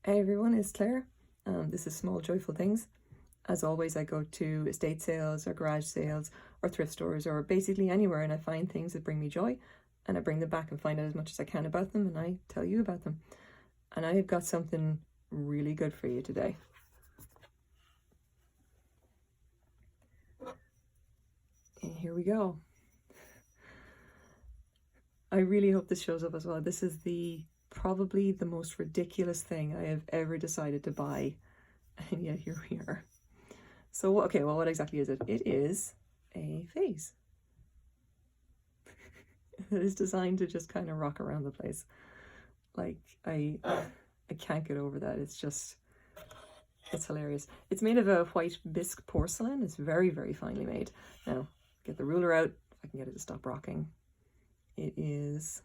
Hey everyone, it's Claire. This is Small Joyful Things. As always, I go to estate sales or garage sales or thrift stores or basically anywhere, and I find things that bring me joy, and I bring them back and find out as much as I can about them, and I tell you about them. And I have got something really good for you today. And here we go. I really hope this shows up as well. This is probably the most ridiculous thing I have ever decided to buy, and yet here we are. So, okay, well, what exactly is it? It is a vase. It is designed to just kind of rock around the place. Like, I can't get over that. It's hilarious. It's made of a white bisque porcelain. It's very, very finely made. Now, get the ruler out, if I can get it to stop rocking. It is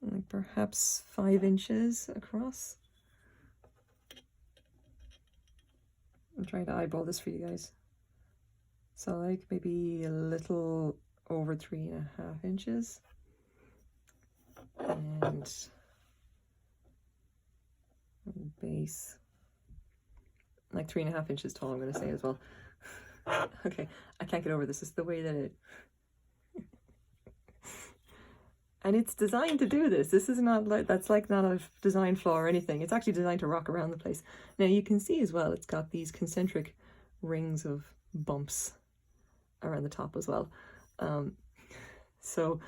like perhaps 5 inches across. I'm trying to eyeball this for you guys. So like maybe a little over 3.5 inches. And base, like 3.5 inches tall, I'm going to say as well. Okay, I can't get over this. It's the way that it... And it's designed to do this. This is not like, that's like not a design flaw or anything. It's actually designed to rock around the place. Now you can see as well, it's got these concentric rings of bumps around the top as well. So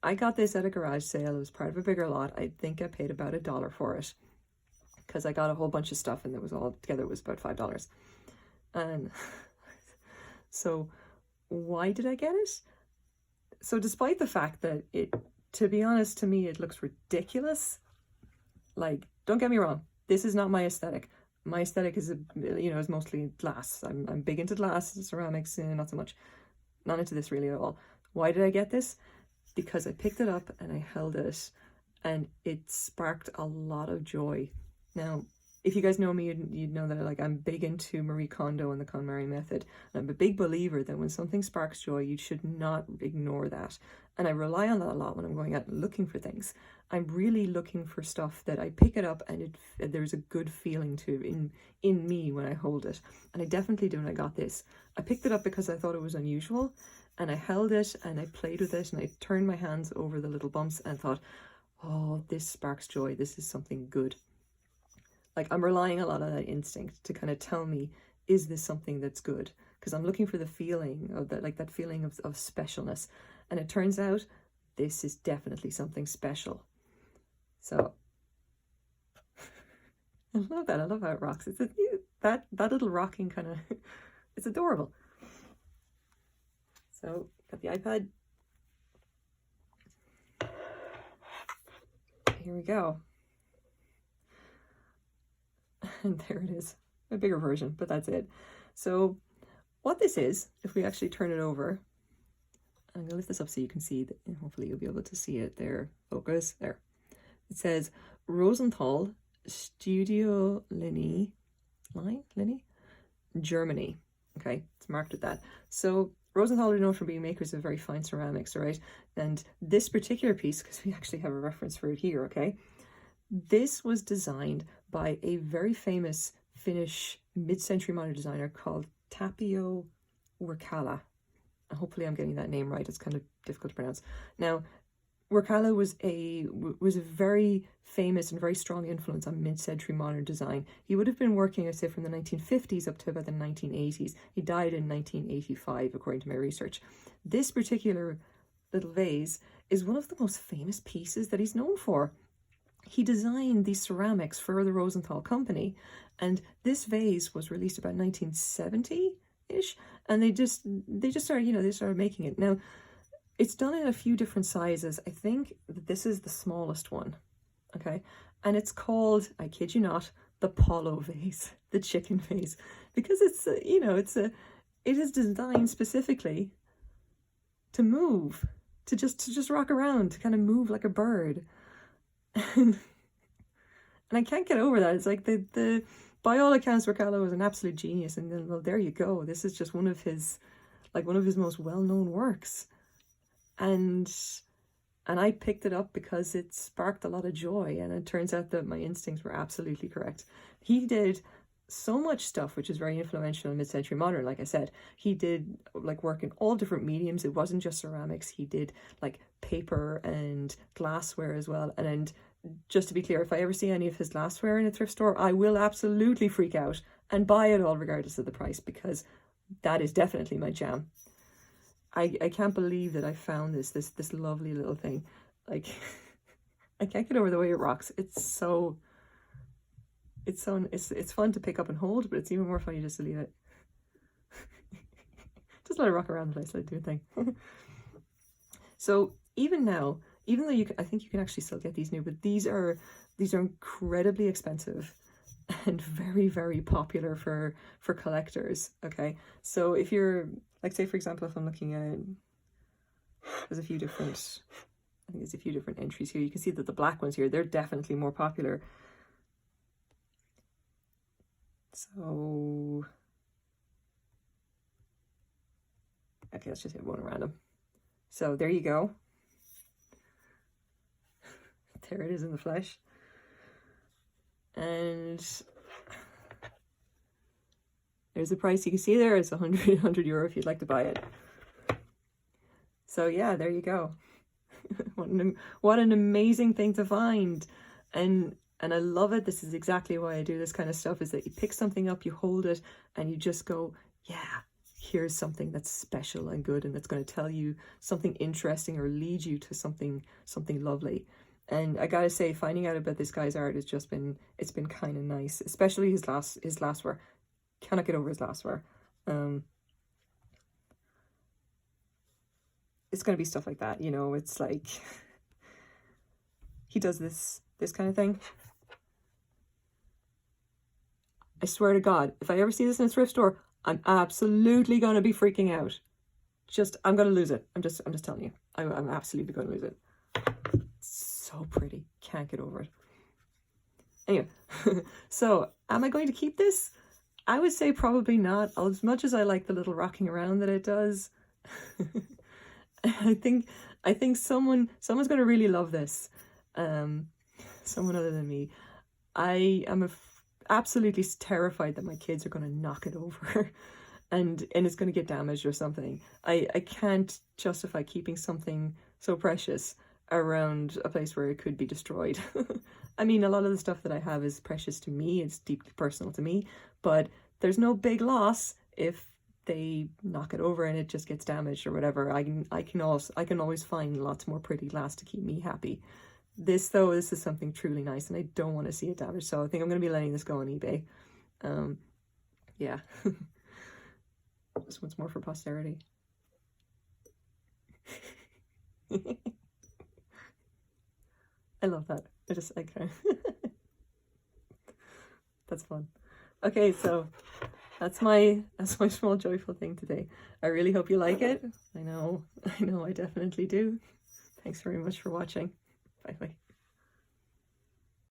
I got this at a garage sale. It was part of a bigger lot. I think I paid about $1 for it because I got a whole bunch of stuff, and it was all together, it was about $5. And so why did I get it? So despite the fact that to be honest, to me, it looks ridiculous. Like, don't get me wrong, this is not my aesthetic. My aesthetic is, is mostly glass. I'm big into glass, ceramics, not so much. Not into this really at all. Why did I get this? Because I picked it up and I held it, and it sparked a lot of joy. Now, if you guys know me, you'd know that I'm big into Marie Kondo and the KonMari method. And I'm a big believer that when something sparks joy, you should not ignore that. And I rely on that a lot when I'm going out and looking for things. I'm really looking for stuff that I pick it up and there's a good feeling to in me when I hold it. And I definitely do when I got this. I picked it up because I thought it was unusual, and I held it and I played with it, and I turned my hands over the little bumps and thought, oh, this sparks joy. This is something good. Like, I'm relying a lot on that instinct to kind of tell me, is this something that's good? Because I'm looking for the feeling of that, like that feeling of specialness. And it turns out this is definitely something special. So I love that. I love how it rocks. It's that little rocking kind of, it's adorable. So got the iPad. Here we go. And there it is, a bigger version, but that's it. So what this is, if we actually turn it over, I'm gonna lift this up so you can see that, and hopefully you'll be able to see it there. Focus, there. It says Rosenthal Studio Linny, Germany. Okay, it's marked with that. So Rosenthal are known for being makers of very fine ceramics, right? And this particular piece, because we actually have a reference for it here, okay? This was designed by a very famous Finnish mid-century modern designer called Takio Wirkkala. Hopefully I'm getting that name right. It's kind of difficult to pronounce. Now, Wirkkala was a very famous and very strong influence on mid-century modern design. He would have been working, I'd say, from the 1950s up to about the 1980s. He died in 1985, according to my research. This particular little vase is one of the most famous pieces that he's known for. He designed these ceramics for the Rosenthal company, and this vase was released about 1970-ish, and they just started, they started making it. Now, it's done in a few different sizes. I think that this is the smallest one, okay? And it's called, I kid you not, the Pollo vase, the chicken vase, because it's, it is designed specifically to move, to just rock around, to kind of move like a bird. And I can't get over that. It's like by all accounts, Wirkkala was an absolute genius, and then, well, there you go. This is just one of his most well-known works. And And I picked it up because it sparked a lot of joy, and it turns out that my instincts were absolutely correct. He did so much stuff which is very influential in mid-century modern. Like I said, he did like work in all different mediums. It wasn't just ceramics. He did like paper and glassware as well. And just to be clear, if I ever see any of his glassware in a thrift store, I will absolutely freak out and buy it all regardless of the price, because that is definitely my jam. I can't believe that I found this lovely little thing. Like, I can't get over the way it rocks. It's fun to pick up and hold, but it's even more funny just to leave it. Just let it rock around the place, let it do a thing. So even now, even though I think you can actually still get these new, but these are incredibly expensive and very, very popular for collectors. Okay, so if you're like, say for example, if I'm looking at, there's a few different entries here. You can see that the black ones here, they're definitely more popular. So okay, let's just hit one random. So there you go. There it is in the flesh. And there's the price. You can see there, it's 100 euro if you'd like to buy it. So yeah, there you go. What an amazing thing to find. And I love it. This is exactly why I do this kind of stuff, is that you pick something up, you hold it, and you just go, yeah, here's something that's special and good, and that's going to tell you something interesting or lead you to something lovely. And I gotta say, finding out about this guy's art has just been, it's been kind of nice, especially his glassware. Cannot get over his glassware. It's going to be stuff like that, you know. It's like he does this kind of thing. I swear to God, if I ever see this in a thrift store, I'm absolutely going to be freaking out. I'm going to lose it. I'm just telling you. I'm absolutely going to lose it. So pretty. Can't get over it. Anyway, so am I going to keep this? I would say probably not. As much as I like the little rocking around that it does, I think someone's going to really love this. Someone other than me. I am absolutely terrified that my kids are going to knock it over and it's going to get damaged or something. I can't justify keeping something so precious around a place where it could be destroyed. I mean, a lot of the stuff that I have is precious to me. It's deeply personal to me, but there's no big loss if they knock it over and it just gets damaged or whatever. I can always find lots more pretty glass to keep me happy. This is something truly nice, and I don't want to see it damaged, so I think I'm going to be letting this go on eBay. Yeah. Just once more for posterity. I love that. That's fun. Okay, so that's my small joyful thing today. I really hope you like it. I know I definitely do. Thanks very much for watching. Bye bye.